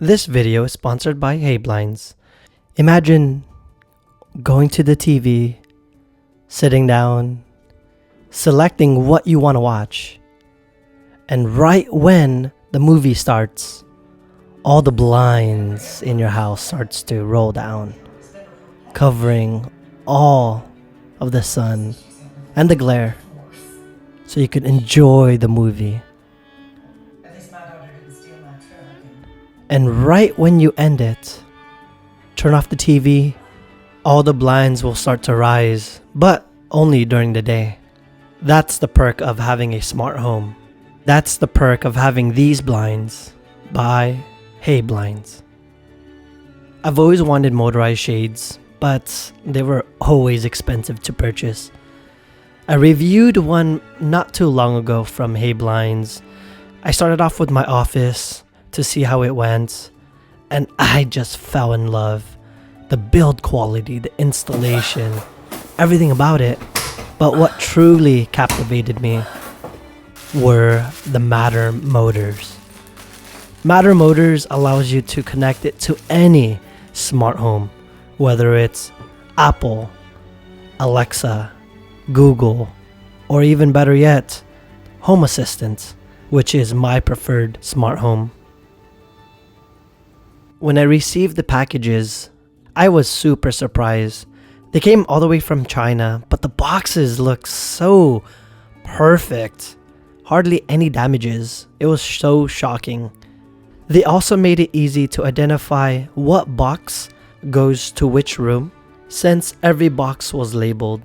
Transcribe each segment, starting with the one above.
This video is sponsored by HeyBlinds. Imagine going to the TV, sitting down, selecting what you want to watch, and right when the movie starts, all the blinds in your house starts to roll down, covering all of the sun and the glare, so you can enjoy the movie. And right when you end it, turn off the TV, all the blinds will start to rise, but only during the day. That's the perk of having a smart home. That's the perk of having these blinds by HeyBlinds. I've always wanted motorized shades, but they were always expensive to purchase. I reviewed one not too long ago from HeyBlinds. I started off with my office to see how it went, and I just fell in love. The build quality, the installation, everything about it. But what truly captivated me were the Matter motors. Matter motors allows you to connect it to any smart home, whether it's Apple, Alexa, Google, or even better yet, Home Assistant, which is my preferred smart home. When I received the packages, I was super surprised. They came all the way from China, but the boxes look so perfect. Hardly any damages. It was so shocking. They also made it easy to identify what box goes to which room. Since every box was labeled,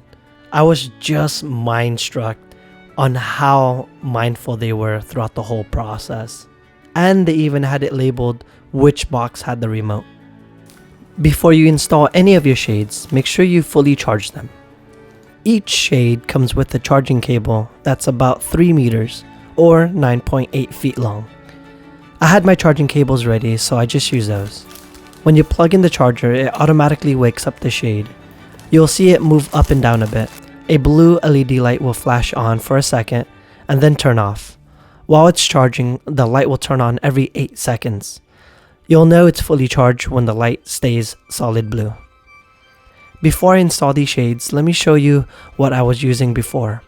I was just mind-struck on how mindful they were throughout the whole process. And they even had it labeled which box had the remote. Before you install any of your shades, make sure you fully charge them. Each shade comes with a charging cable that's about 3 meters or 9.8 feet long. I had my charging cables ready, so I just use those. When you plug in the charger, it automatically wakes up the shade. You'll see it move up and down a bit. A blue LED light will flash on for a second and then turn off. While it's charging, the light will turn on every 8 seconds. You'll know it's fully charged when the light stays solid blue. Before I install these shades, let me show you what I was using before.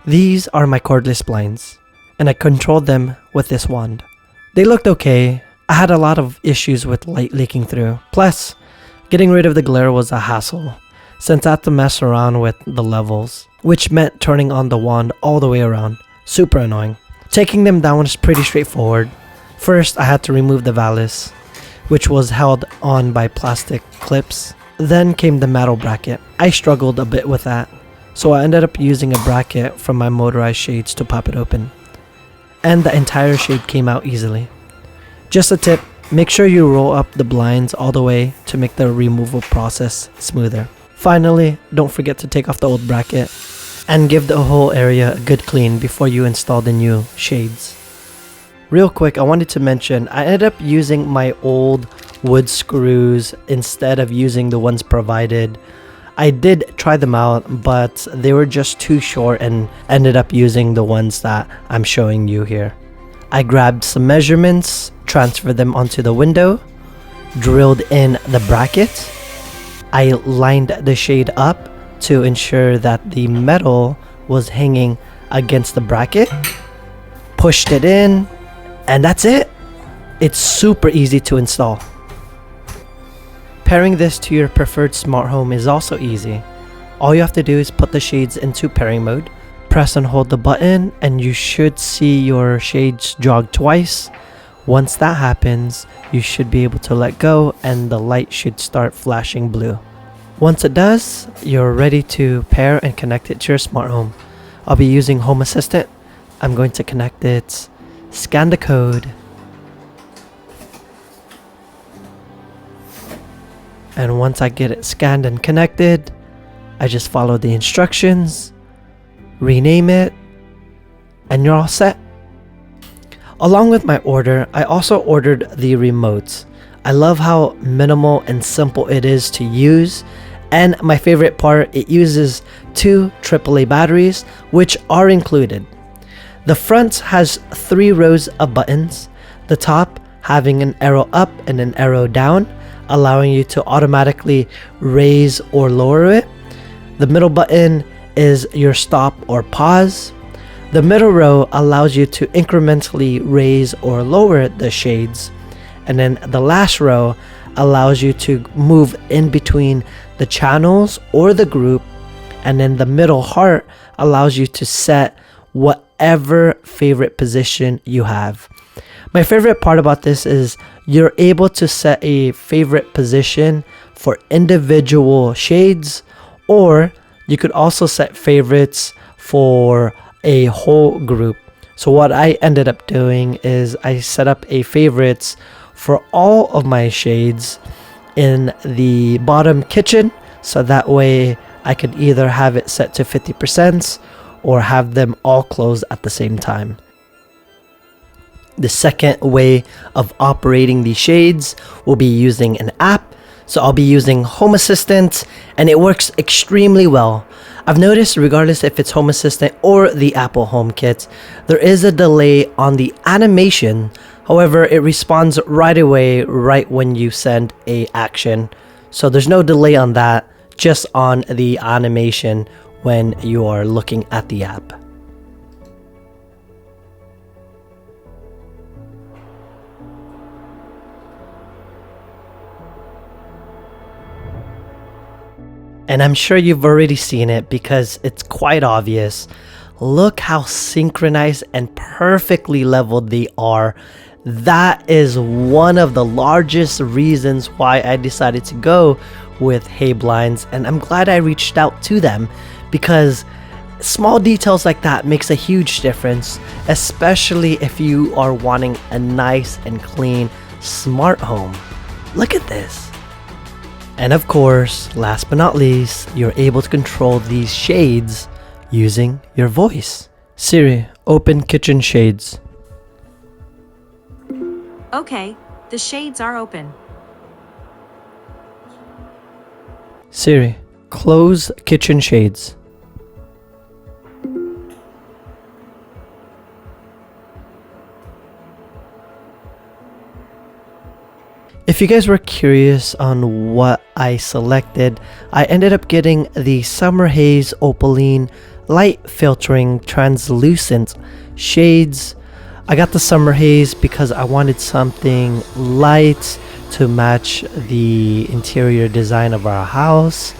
These are my cordless blinds, and I controlled them with this wand. They looked okay. I had a lot of issues with light leaking through. Plus, getting rid of the glare was a hassle, since I had to mess around with the levels, which meant turning on the wand all the way around. Super annoying. Taking them down was pretty straightforward. First, I had to remove the valance, which was held on by plastic clips. Then came the metal bracket. I struggled a bit with that, so I ended up using a bracket from my motorized shades to pop it open. And the entire shade came out easily. Just a tip, make sure you roll up the blinds all the way to make the removal process smoother. Finally, don't forget to take off the old bracket and give the whole area a good clean before you install the new shades. Real quick, I wanted to mention, I ended up using my old wood screws instead of using the ones provided. I did try them out, but they were just too short and ended up using the ones that I'm showing you here. I grabbed some measurements, transferred them onto the window, drilled in the bracket. I lined the shade up to ensure that the metal was hanging against the bracket, pushed it in, and that's it. It's super easy to install. Pairing this to your preferred smart home is also easy. All you have to do is put the shades into pairing mode, press and hold the button, and you should see your shades jog twice. Once that happens, you should be able to let go and the light should start flashing blue. Once it does, you're ready to pair and connect it to your smart home. I'll be using Home Assistant. I'm going to connect it, scan the code, and once I get it scanned and connected, I just follow the instructions, rename it, and you're all set. Along with my order, I also ordered the remotes. I love how minimal and simple it is to use, and my favorite part, it uses 2 AAA batteries, which are included. The front has 3 rows of buttons. The top having an arrow up and an arrow down, allowing you to automatically raise or lower it. The middle button is your stop or pause. The middle row allows you to incrementally raise or lower the shades. And then the last row allows you to move in between the channels or the group. And then the middle heart allows you to set whatever favorite position you have. My favorite part about this is you're able to set a favorite position for individual shades, or you could also set favorites for a whole group. So what I ended up doing is I set up a favorites for all of my shades in the bottom kitchen, so that way I could either have it set to 50% or have them all closed at the same time. The second way of operating these shades will be using an app. So I'll be using Home Assistant, and it works extremely well. I've noticed regardless if it's Home Assistant or the Apple HomeKit, there is a delay on the animation. However, it responds right away right when you send a action. So there's no delay on that, just on the animation when you are looking at the app. And I'm sure you've already seen it because it's quite obvious. Look how synchronized and perfectly leveled they are. That is one of the largest reasons why I decided to go with HeyBlinds, and I'm glad I reached out to them, because small details like that makes a huge difference, especially if you are wanting a nice and clean smart home. Look at this. And of course, last but not least, you're able to control these shades using your voice. Siri, open kitchen shades. Okay, the shades are open. Siri, close kitchen shades. If you guys were curious on what I selected, I ended up getting the Summer Haze Opaline Light Filtering Translucent Shades. I got the Summer Haze because I wanted something light to match the interior design of our house.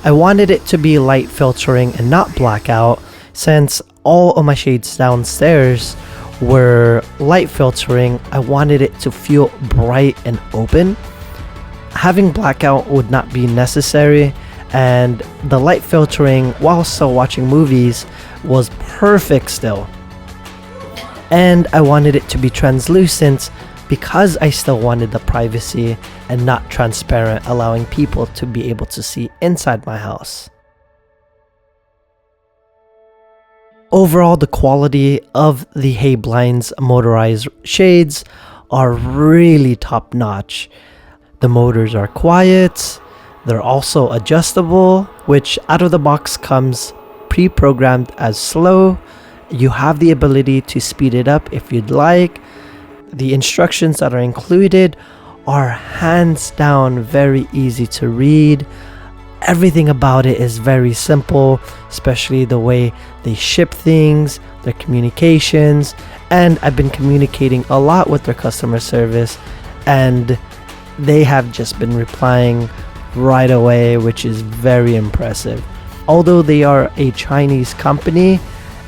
I wanted it to be light filtering and not blackout, since all of my shades downstairs were light filtering. I wanted it to feel bright and open. Having blackout would not be necessary, and the light filtering while still watching movies was perfect still. And I wanted it to be translucent because I still wanted the privacy and not transparent, allowing people to be able to see inside my house. Overall, the quality of the HeyBlinds motorized shades are really top notch. The motors are quiet, they're also adjustable, which out of the box comes pre-programmed as slow. You have the ability to speed it up if you'd like. The instructions that are included are hands down very easy to read. Everything about it is very simple, especially the way they ship things, their communications, and I've been communicating a lot with their customer service, and they have just been replying right away, which is very impressive. Although they are a Chinese company,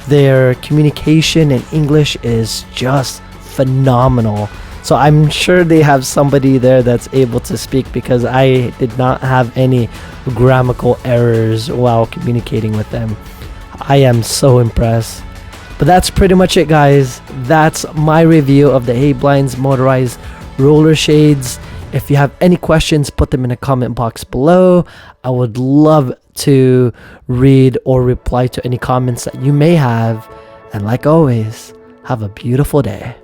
their communication in English is just phenomenal. So I'm sure they have somebody there that's able to speak, because I did not have any grammatical errors while communicating with them. I am so impressed. But that's pretty much it, guys. That's my review of the HeyBlinds motorized roller shades. If you have any questions, put them in the comment box below. I would love to read or reply to any comments that you may have. And like always, have a beautiful day.